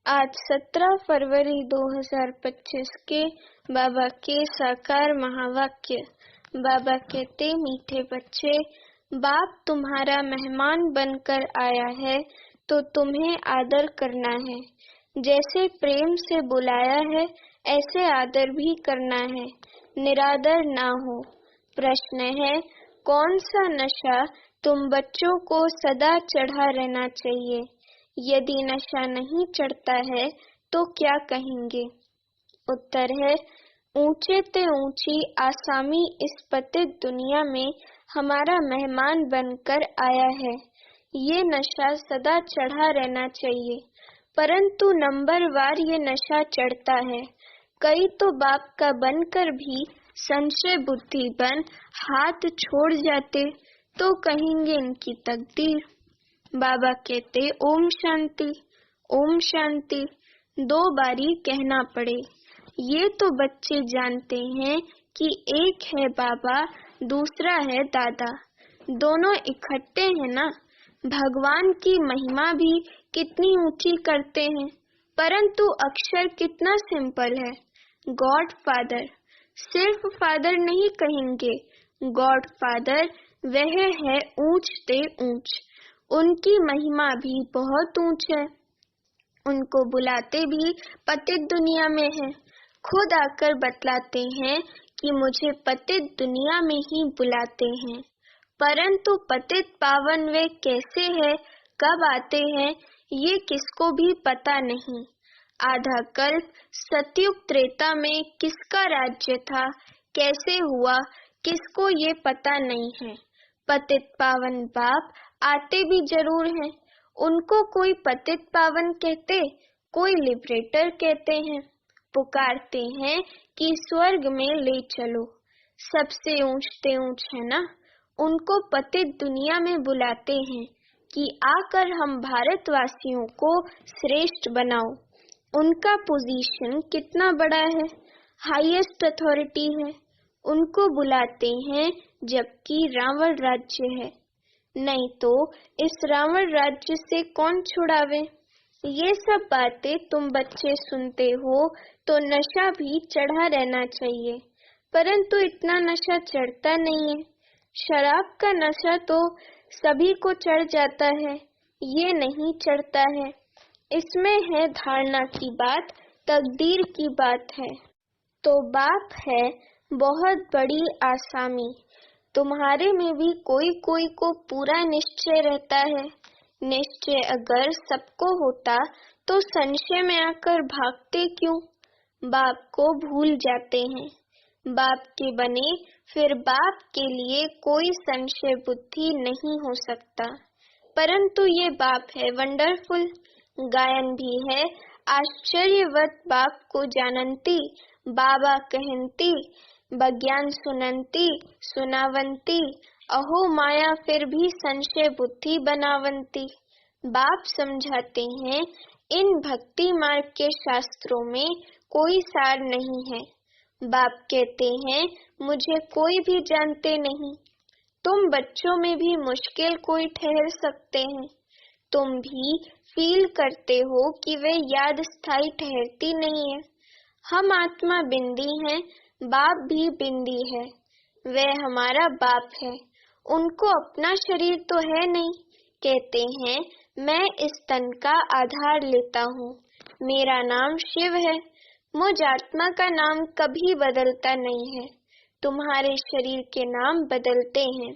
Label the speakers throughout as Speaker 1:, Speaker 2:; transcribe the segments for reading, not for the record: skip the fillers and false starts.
Speaker 1: आज 17 फरवरी 2025 के बाबा के साकार महावाक्य। बाबा कहते, मीठे बच्चे, बाप तुम्हारा मेहमान बनकर आया है तो तुम्हें आदर करना है। जैसे प्रेम से बुलाया है ऐसे आदर भी करना है, निरादर ना हो। प्रश्न है, कौन सा नशा तुम बच्चों को सदा चढ़ा रहना चाहिए? यदि नशा नहीं चढ़ता है तो क्या कहेंगे? उत्तर है, ऊंचे ते ऊंची आसामी इस पतित दुनिया में हमारा मेहमान बनकर आया है। ये नशा सदा चढ़ा रहना चाहिए, परंतु नंबरवार ये नशा चढ़ता है। कई तो बाप का बनकर भी संशय बुद्धि बन हाथ छोड़ जाते तो कहेंगे इनकी तकदीर। बाबा कहते, ओम शांति, ओम शांति 2 बारी कहना पड़े। ये तो बच्चे जानते हैं कि एक है बाबा, दूसरा है दादा, दोनों इकट्ठे हैं ना। भगवान की महिमा भी कितनी ऊंची करते हैं, परंतु अक्षर कितना सिंपल है, गॉड फादर। सिर्फ फादर नहीं कहेंगे, गॉड फादर वह है ऊंच ते ऊंच। उनकी महिमा भी बहुत ऊंच है। उनको बुलाते भी पतित दुनिया में है। खुद आकर बतलाते हैं कि मुझे पतित दुनिया में ही बुलाते हैं, परंतु पतित पावन वे कैसे है, कब आते हैं, ये किसको भी पता नहीं। आधा कल्प सतयुग त्रेता में किसका राज्य था, कैसे हुआ, किसको ये पता नहीं है। पतित पावन बाप आते भी जरूर हैं। उनको कोई पतित पावन कहते, कोई लिबरेटर कहते हैं। पुकारते हैं कि स्वर्ग में ले चलो। सबसे ऊंचते ऊंच है ना। उनको पतित दुनिया में बुलाते हैं कि आकर हम भारतवासियों को श्रेष्ठ बनाओ। उनका पोजीशन कितना बड़ा है, हाईएस्ट अथॉरिटी है। उनको बुलाते हैं जबकि रावण राज्य है। नहीं तो इस रावण राज्य से कौन छुड़ावे? ये सब बातें तुम बच्चे सुनते हो तो नशा भी चढ़ा रहना चाहिए, परंतु इतना नशा चढ़ता नहीं है। शराब का नशा तो सभी को चढ़ जाता है, ये नहीं चढ़ता है। इसमें है धारणा की बात, तकदीर की बात है। तो बाप है बहुत बड़ी आसामी। तुम्हारे में भी कोई कोई को पूरा निश्चय रहता है। निश्चय अगर सबको होता तो संशय में आकर भागते क्यों? बाप को भूल जाते हैं। बाप के बने फिर बाप के लिए कोई संशय बुद्धि नहीं हो सकता। परंतु ये बाप है वंडरफुल। गायन भी है, आश्चर्यवत बाप को जानंती, बाबा कहंती, बज्ञान सुनंती सुनावंती, अहो माया फिर भी संशय बुद्धि बनावंती। बाप समझाते हैं, इन भक्ति मार्ग के शास्त्रों में कोई सार नहीं है। बाप कहते हैं, मुझे कोई भी जानते नहीं। तुम बच्चों में भी मुश्किल कोई ठहर सकते हैं। तुम भी फील करते हो कि वे याद स्थायी ठहरती नहीं है। हम आत्मा बिंदी हैं, बाप भी बिंदी है। वह हमारा बाप है। उनको अपना शरीर तो है नहीं। कहते हैं, मैं इस तन का आधार लेता हूँ, मेरा नाम शिव है। मुझ आत्मा का नाम कभी बदलता नहीं है। तुम्हारे शरीर के नाम बदलते हैं,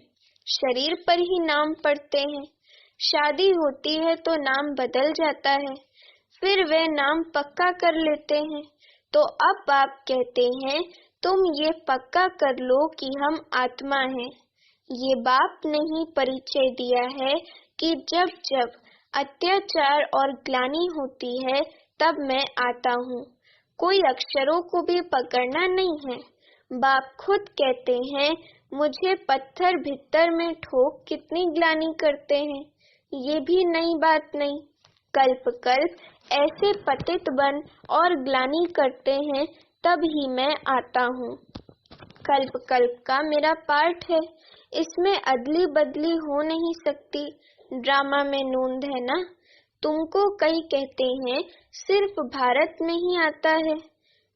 Speaker 1: शरीर पर ही नाम पड़ते हैं। शादी होती है तो नाम बदल जाता है, फिर वे नाम पक्का कर लेते हैं। तो अब आप कहते हैं, तुम ये पक्का कर लो कि हम आत्मा हैं। ये बाप ने ही परिचय दिया है कि जब जब अत्याचार और ग्लानि होती है तब मैं आता हूँ। कोई अक्षरों को भी पकड़ना नहीं है। बाप खुद कहते हैं, मुझे पत्थर भीतर में ठोक कितनी ग्लानि करते हैं। ये भी नई बात नहीं। कल्प कल्प ऐसे पतित बन और ग्लानि करते हैं, तब ही मैं आता हूँ। कल्प कल्प का मेरा पार्ट है, इसमें अदली बदली हो नहीं सकती। ड्रामा में नूंद है ना। तुमको कई कहते हैं सिर्फ भारत में ही आता है।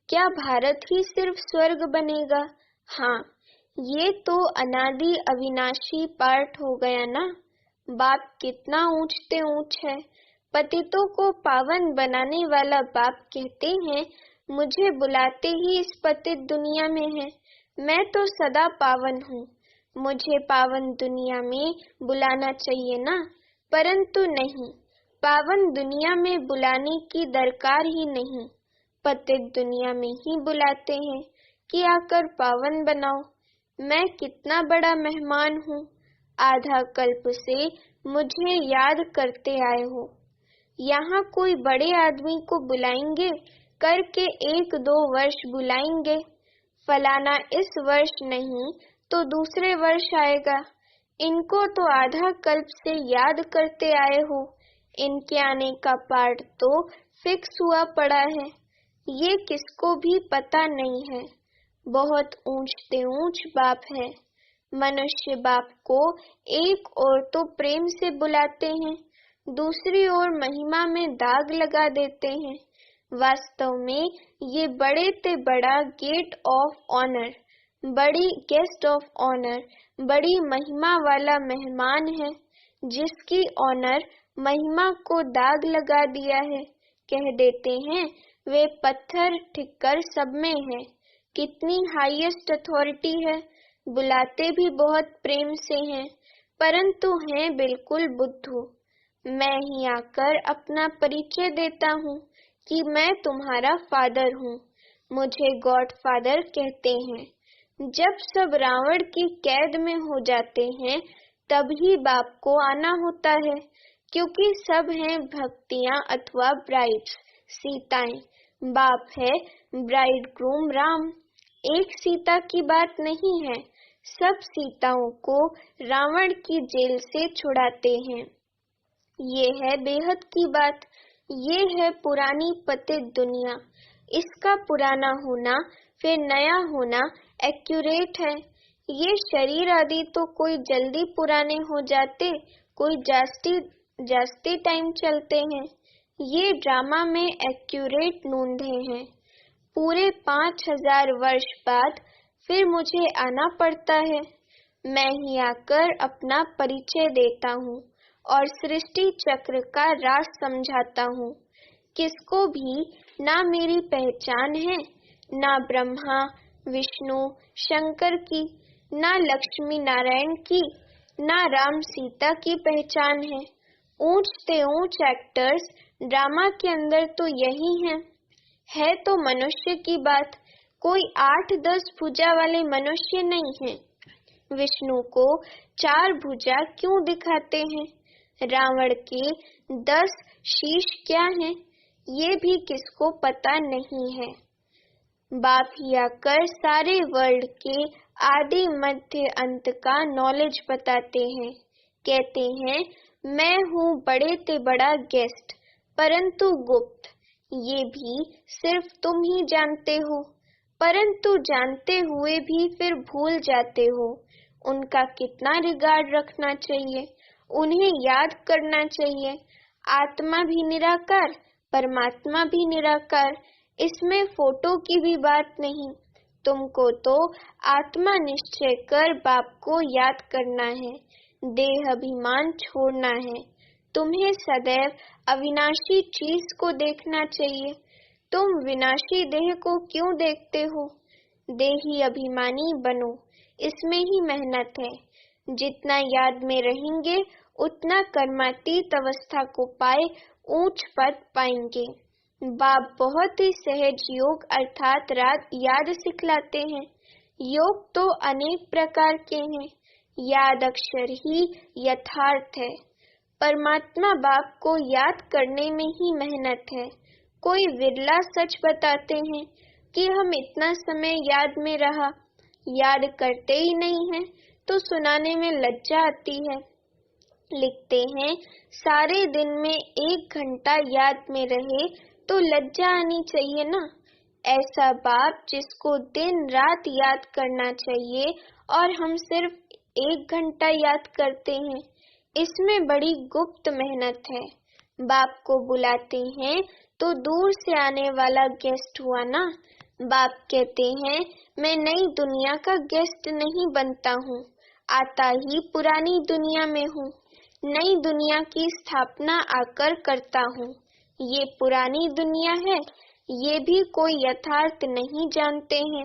Speaker 1: क्या भारत ही सिर्फ स्वर्ग बनेगा? हाँ, ये तो अनादि अविनाशी पाठ हो गया ना। बाप कितना ऊंचते ऊंच है। पतितों को पावन बनाने वाला बाप कहते हैं, मुझे बुलाते ही इस पतित दुनिया में है। मैं तो सदा पावन हूँ, मुझे पावन दुनिया में बुलाना चाहिए ना, परंतु नहीं, पावन दुनिया में बुलाने की दरकार ही नहीं, पतित दुनिया में ही बुलाते हैं कि आकर पावन बनाओ। मैं कितना बड़ा मेहमान हूँ, आधा कल्प से मुझे याद करते आए हो। यहाँ कोई बड़े आदमी को बुलाएंगे, करके 1-2 वर्ष बुलाएंगे, फलाना इस वर्ष नहीं तो दूसरे वर्ष आएगा। इनको तो आधा कल्प से याद करते आए हो, इनके आने का पार्ट तो फिक्स हुआ पड़ा है, ये किसको भी पता नहीं है। बहुत ऊंचते ऊंच बाप है। मनुष्य बाप को एक ओर तो प्रेम से बुलाते हैं, दूसरी ओर महिमा में दाग लगा देते हैं। वास्तव में ये बड़े ते बड़ा गेट ऑफ ऑनर, बड़ी गेस्ट ऑफ ऑनर, बड़ी महिमा वाला मेहमान है, जिसकी ऑनर महिमा को दाग लगा दिया है। कह देते हैं वे पत्थर ठिक्कर सब में है, कितनी हाईएस्ट अथॉरिटी है। बुलाते भी बहुत प्रेम से हैं, परंतु हैं बिल्कुल बुद्धू। मैं ही आकर अपना परिचय देता हूँ कि मैं तुम्हारा फादर हूँ, मुझे गॉड फादर कहते हैं। जब सब रावण की कैद में हो जाते हैं, तभी बाप को आना होता है, क्योंकि सब हैं भक्तियाँ अथवा ब्राइड्स, सीताएं। बाप है ब्राइड ग्रूम राम। एक सीता की बात नहीं है, सब सीताओं को रावण की जेल से छुड़ाते हैं। ये है बेहद की बात, ये है पुरानी पतित दुनिया। इसका पुराना होना फिर नया होना एक्यूरेट है। ये शरीर आदि तो कोई जल्दी पुराने हो जाते, कोई जास्ती टाइम चलते हैं। ये ड्रामा में एक्यूरेट नूंधे हैं। पूरे 5000 वर्ष बाद फिर मुझे आना पड़ता है। मैं ही आकर अपना परिचय देता हूँ और सृष्टि चक्र का राज समझाता हूँ। किसको भी ना मेरी पहचान है, ना ब्रह्मा विष्णु शंकर की, ना लक्ष्मी नारायण की, ना राम सीता की पहचान है। ऊंचते ऊंच एक्टर्स ड्रामा के अंदर तो यही हैं। है तो मनुष्य की बात, कोई 8-10 भुजा वाले मनुष्य नहीं है। विष्णु को 4 भुजा क्यों दिखाते हैं? रावण के 10 शीश क्या हैं? ये भी किसको पता नहीं है। बाप ही आकर सारे वर्ल्ड के आदि मध्य अंत का नॉलेज बताते हैं। कहते हैं मैं हूँ बड़े ते बड़ा गेस्ट, परंतु गुप्त। ये भी सिर्फ तुम ही जानते हो, परंतु जानते हुए भी फिर भूल जाते हो। उनका कितना रिगार्ड रखना चाहिए, उन्हें याद करना चाहिए। आत्मा भी निराकार, परमात्मा भी निराकार, इसमें फोटो की भी बात नहीं। तुमको तो आत्मा निश्चय कर बाप को याद करना है, देह अभिमान छोड़ना है। तुम्हें सदैव अविनाशी चीज को देखना चाहिए। तुम विनाशी देह को क्यों देखते हो? देही अभिमानी बनो, इसमें ही मेहनत है। जितना याद में रहेंगे उतना कर्मातीत अवस्था को पाए ऊंच पद पाएंगे। बाप बहुत ही सहज योग अर्थात याद सिखलाते हैं। योग तो अनेक प्रकार के हैं, याद अक्षर ही यथार्थ है। परमात्मा बाप को याद करने में ही मेहनत है। कोई विरला सच बताते हैं कि हम इतना समय याद में रहा, याद करते ही नहीं है तो सुनाने में लज्जा आती है। लिखते हैं सारे दिन में 1 घंटा याद में रहे तो लज्जा आनी चाहिए ना। ऐसा बाप जिसको दिन रात याद करना चाहिए और हम सिर्फ 1 घंटा याद करते हैं, इसमें बड़ी गुप्त मेहनत है। बाप को बुलाते हैं तो दूर से आने वाला गेस्ट हुआ ना। बाप कहते हैं मैं नई दुनिया का गेस्ट नहीं बनता हूँ, आता ही पुरानी दुनिया में हूँ। नई दुनिया की स्थापना आकर करता हूँ। ये पुरानी दुनिया है, ये भी कोई यथार्थ नहीं जानते हैं।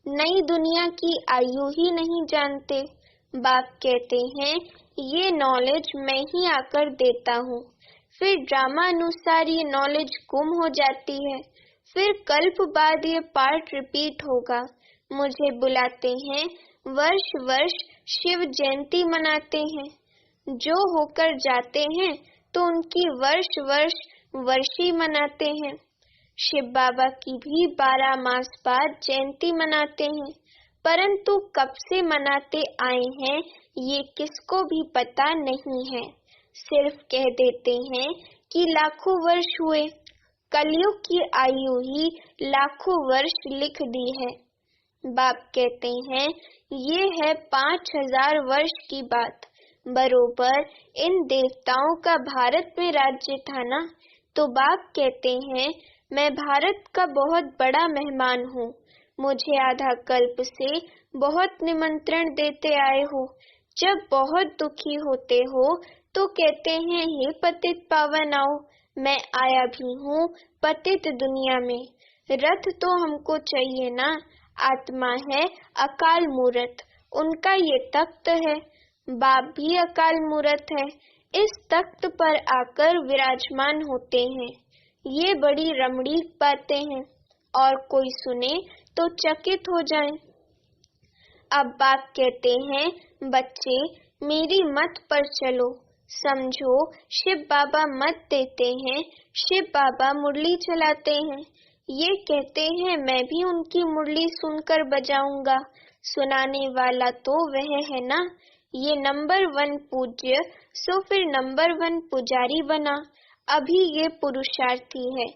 Speaker 1: नई दुनिया की आयु ही नहीं जानते। बाप कहते हैं ये नॉलेज मैं ही आकर देता हूँ। फिर ड्रामा अनुसार ये नॉलेज गुम हो जाती है। फिर कल्प बाद ये पार्ट रिपीट होगा। मुझे बुलाते हैं, वर्ष वर्ष शिव जयंती मनाते हैं। जो होकर जाते हैं तो उनकी वर्ष वर्ष वर्षी मनाते हैं। शिव बाबा की भी 12 मास बाद जयंती मनाते हैं, परंतु कब से मनाते आए हैं ये किसको भी पता नहीं है। सिर्फ कह देते हैं कि लाखों वर्ष हुए। कलयुग की आयु ही लाखों वर्ष लिख दी है। बाप कहते हैं ये है 5000 वर्ष की बात। बरोबर इन देवताओं का भारत में राज्य था ना। तो बाप कहते हैं मैं भारत का बहुत बड़ा मेहमान हूँ। मुझे आधा कल्प से बहुत निमंत्रण देते आए हो। जब बहुत दुखी होते हो तो कहते हैं हे पतित पावन आओ। मैं आया भी हूँ पतित दुनिया में। रथ तो हमको चाहिए ना। आत्मा है अकाल मूरत, उनका ये तख्त है। बाप भी अकाल मूरत है, इस तख्त पर आकर विराजमान होते हैं। ये बड़ी रमणीक बातें हैं और कोई सुने तो चकित हो जाए। अब बाप कहते हैं बच्चे मेरी मत पर चलो। समझो शिव बाबा मत देते हैं, शिव बाबा मुरली चलाते हैं। ये कहते हैं मैं भी उनकी मुरली सुनकर बजाऊंगा। सुनाने वाला तो वह है ना। ये नंबर 1 पूज्य, सो फिर नंबर 1 पुजारी बना। अभी ये पुरुषार्थी है।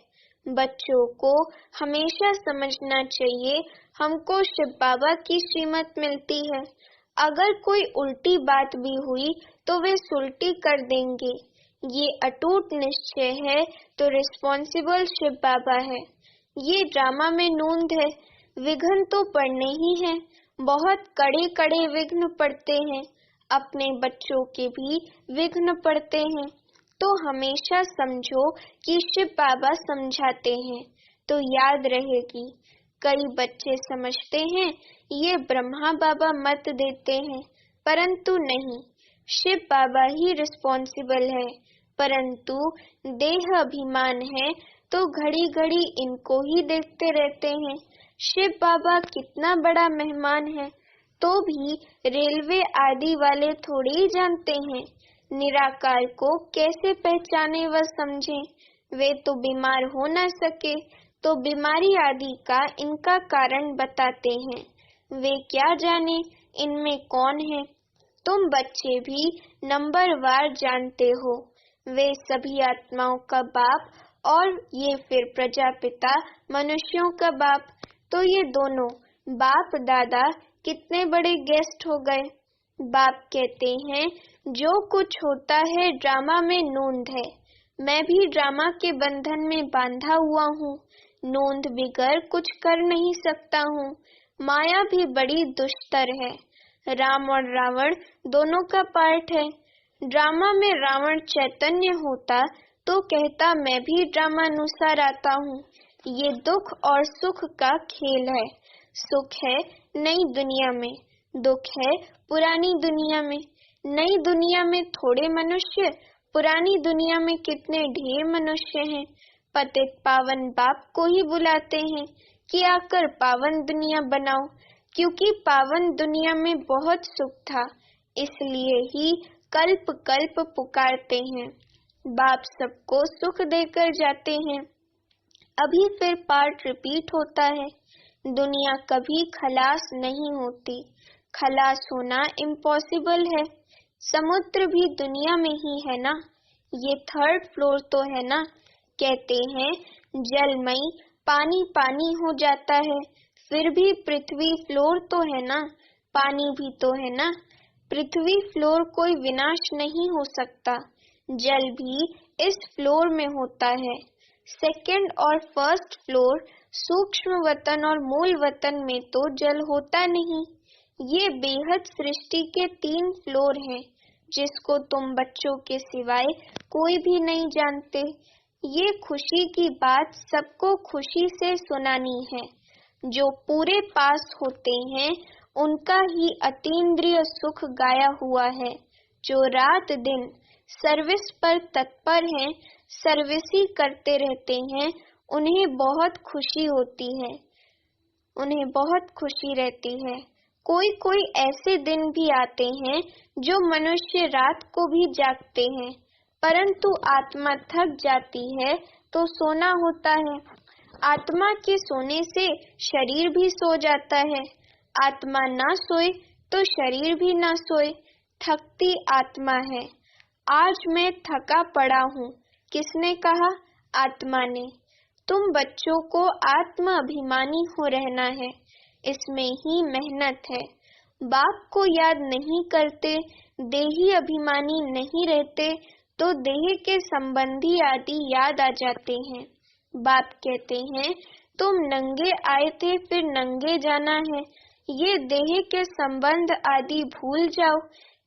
Speaker 1: बच्चों को हमेशा समझना चाहिए हमको शिव बाबा की श्रीमत मिलती है। अगर कोई उल्टी बात भी हुई तो वे सुलटी कर देंगे। ये अटूट निश्चय है तो रिस्पॉन्सिबल शिव बाबा है। ये ड्रामा में नूंद है। विघ्न तो पड़ने ही हैं, बहुत कड़े कड़े विघ्न पड़ते हैं। अपने बच्चों के भी विघ्न पड़ते हैं। तो हमेशा समझो कि शिव बाबा समझाते हैं तो याद रहेगी। कई बच्चे समझते हैं ये ब्रह्मा बाबा मत देते हैं, परंतु नहीं, शिव बाबा ही रिस्पॉन्सिबल है। परंतु देह अभिमान है तो घड़ी घड़ी इनको ही देखते रहते हैं। शिव बाबा कितना बड़ा मेहमान है तो भी रेलवे आदि वाले थोड़ी ही जानते हैं निराकार को कैसे पहचाने व समझें। वे तो बीमार हो न सके तो बीमारी आदि का इनका कारण बताते हैं। वे क्या जाने इनमें कौन है। तुम बच्चे भी नंबरवार जानते हो। वे सभी आत्माओं का बाप और ये फिर प्रजापिता मनुष्यों का बाप। तो ये दोनों बाप दादा कितने बड़े गेस्ट हो गए। बाप कहते हैं जो कुछ होता है ड्रामा में नोंद है। मैं भी ड्रामा के बंधन में बांधा हुआ हूँ। नोंद बिगर कुछ कर नहीं सकता हूँ। माया भी बड़ी दुष्टर है। राम और रावण दोनों का पार्ट है। ड्रामा में रावण चैतन्य होता तो कहता मैं भी ड्रामा अनुसार आता हूँ। ये दुख और सुख का खेल है। सुख है नई दुनिया में, दुख है पुरानी दुनिया में। नई दुनिया में थोड़े मनुष्य, पुरानी दुनिया में कितने ढेर मनुष्य हैं। पतित पावन बाप को ही बुलाते हैं कि आकर पावन दुनिया बनाओ, क्योंकि पावन दुनिया में बहुत सुख था, इसलिए ही कल्प कल्प पुकारते हैं। बाप सबको सुख देकर जाते हैं। अभी फिर पार्ट रिपीट होता है। दुनिया कभी खलास नहीं होती। खलास होना इम्पॉसिबल है। समुद्र भी दुनिया में ही है ना। ये 3rd फ्लोर तो है ना। कहते हैं जलमई पानी पानी हो जाता है, फिर भी पृथ्वी फ्लोर तो है ना। पानी भी तो है ना। पृथ्वी फ्लोर कोई विनाश नहीं हो सकता। जल भी इस फ्लोर में होता है। सेकंड और फर्स्ट फ्लोर, सूक्ष्म वतन और मूल वतन में तो जल होता नहीं। ये बेहद सृष्टि के 3 फ्लोर हैं, जिसको तुम बच्चों के सिवाय कोई भी नहीं जानते। ये खुशी की बात सबको खुशी से सुनानी है। जो पूरे पास होते हैं उनका ही अतीन्द्रिय सुख गाया हुआ है। जो रात दिन सर्विस पर तत्पर हैं, सर्विस ही करते रहते हैं, उन्हें बहुत खुशी होती है, उन्हें बहुत खुशी रहती है। कोई कोई ऐसे दिन भी आते हैं जो मनुष्य रात को भी जागते हैं, परंतु आत्मा थक जाती है तो सोना होता है। आत्मा के सोने से शरीर भी सो जाता है। आत्मा ना सोए तो शरीर भी ना सोए। थकती आत्मा है। आज मैं थका पड़ा हूँ, किसने कहा? आत्मा ने। तुम बच्चों को आत्म अभिमानी हो रहना है, इसमें ही मेहनत है। बाप को याद नहीं करते, देही अभिमानी नहीं रहते तो देह के संबंधी आदि याद आ जाते हैं। बाप कहते हैं तुम नंगे आए थे, फिर नंगे जाना है। ये देह के संबंध आदि भूल जाओ।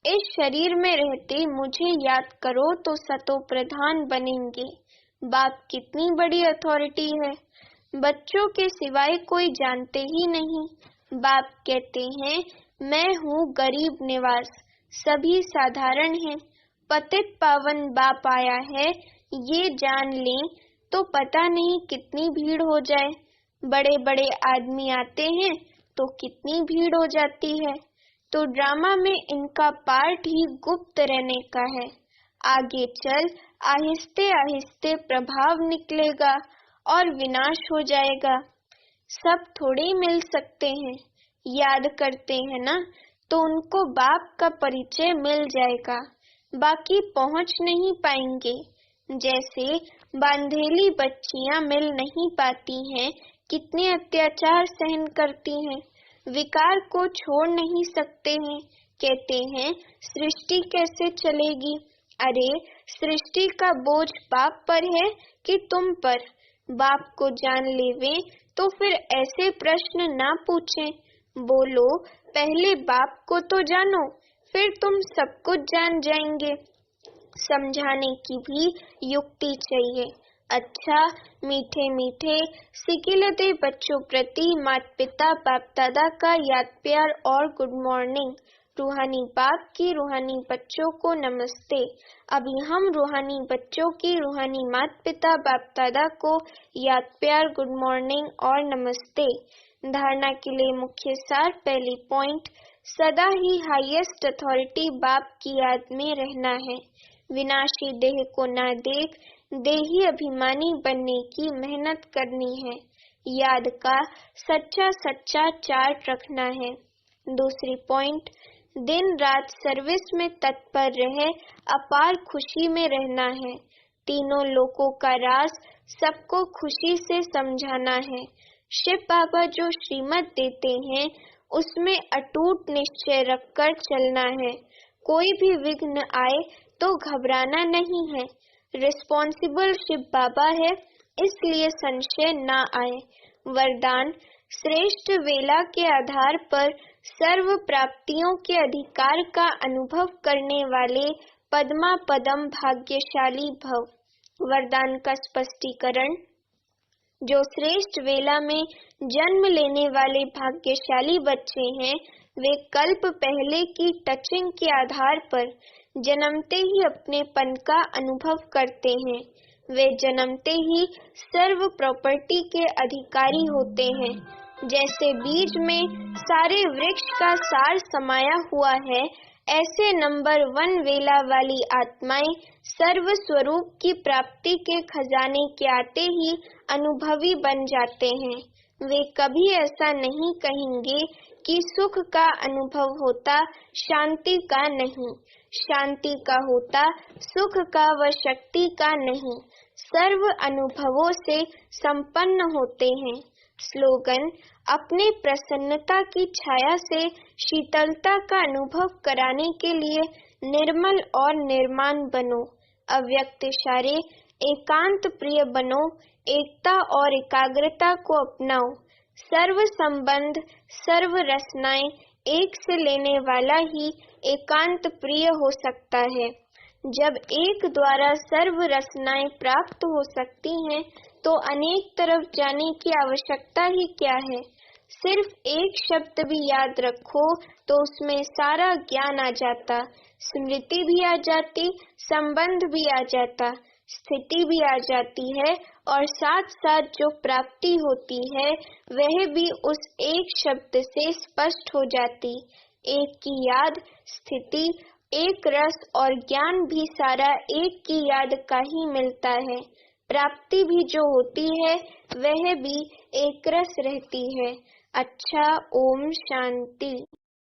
Speaker 1: इस शरीर में रहते मुझे याद करो तो सतो प्रधान बनेंगे। बाप कितनी बड़ी अथॉरिटी है, बच्चों के सिवाय कोई जानते ही नहीं। बाप कहते हैं मैं हूँ गरीब निवास, सभी साधारण हैं। पतित पावन बाप आया है, ये जान लें तो पता नहीं कितनी भीड़ हो जाए। बड़े बड़े आदमी आते हैं तो कितनी भीड़ हो जाती है। तो ड्रामा में इनका पार्ट ही गुप्त रहने का है। आगे चल आहिस्ते आहिस्ते प्रभाव निकलेगा और विनाश हो जाएगा। सब थोड़े मिल सकते हैं, याद करते हैं ना, तो उनको बाप का परिचय मिल जाएगा, बाकी पहुंच नहीं पाएंगे। जैसे बांधेली बच्चियां मिल नहीं पाती हैं, कितने अत्याचार सहन करती हैं, विकार को छोड़ नहीं सकते हैं। कहते हैं सृष्टि कैसे चलेगी? अरे सृष्टि का बोझ बाप पर है कि तुम पर? बाप को जान लेवे तो फिर ऐसे प्रश्न ना पूछें। बोलो पहले बाप को तो जानो, फिर तुम सब कुछ जान जाएंगे। समझाने की भी युक्ति चाहिए। अच्छा मीठे मीठे सिकिलते बच्चों प्रति माता पिता बाप दादा का याद प्यार और गुड मॉर्निंग। रूहानी बाप की रूहानी बच्चों को नमस्ते। अभी हम रूहानी बच्चों की रूहानी माता पिता बाप दादा को याद प्यार गुड मॉर्निंग और नमस्ते। धारणा के लिए मुख्य सार। पहली पॉइंट, सदा ही हाईएस्ट अथॉरिटी बाप की याद में रहना है। विनाशी देह को ना देख देही अभिमानी बनने की मेहनत करनी है। याद का सच्चा सच्चा चार्ट रखना है। दूसरी पॉइंट, दिन रात सर्विस में तत्पर रहे अपार खुशी में रहना है। तीनों लोकों का राज सबको खुशी से समझाना है। शिव बाबा जो श्रीमत देते हैं उसमें अटूट निश्चय रखकर चलना है। कोई भी विघ्न आए तो घबराना नहीं है। रिस्पॉन्सिबल शिव बाबा है, इसलिए संशय ना आए। वरदान, श्रेष्ठ वेला के आधार पर सर्व प्राप्तियों के अधिकार का अनुभव करने वाले पद्मा पदम भाग्यशाली भव। वरदान का स्पष्टीकरण, जो श्रेष्ठ वेला में जन्म लेने वाले भाग्यशाली बच्चे हैं, वे कल्प पहले की टचिंग के आधार पर जन्मते ही अपनेपन का अनुभव करते हैं। वे जन्मते ही सर्व प्रॉपर्टी के अधिकारी होते हैं। जैसे बीज में सारे वृक्ष का सार समाया हुआ है, ऐसे नंबर 1 वेला वाली आत्माएं सर्व स्वरूप की प्राप्ति के खजाने के आते ही अनुभवी बन जाते हैं। वे कभी ऐसा नहीं कहेंगे कि सुख का अनुभव होता, शांति का नहीं, शांति का होता, सुख का व शक्ति का नहीं। सर्व अनुभवों से संपन्न होते हैं। स्लोगन, अपने प्रसन्नता की छाया से शीतलता का अनुभव कराने के लिए निर्मल और निर्माण बनो। अव्यक्त इशारे, एकांत प्रिय बनो, एकता और एकाग्रता को अपनाओ। सर्व संबंध, सर्व रचनाएं एक से लेने वाला ही एकांत प्रिय हो सकता है। जब एक द्वारा सर्व रचनाएं प्राप्त हो सकती हैं, तो अनेक तरफ जाने की आवश्यकता ही क्या है। सिर्फ एक शब्द भी याद रखो तो उसमें सारा ज्ञान आ जाता, स्मृति भी आ जाती, संबंध भी आ जाता, स्थिति भी आ जाती है, और साथ साथ जो प्राप्ति होती है वह भी उस एक शब्द से स्पष्ट हो जाती। एक की याद, स्थिति, एक रस और ज्ञान भी सारा एक की याद का ही मिलता है। प्राप्ति भी जो होती है वह भी एक रस रहती है। अच्छा, ओम शांति।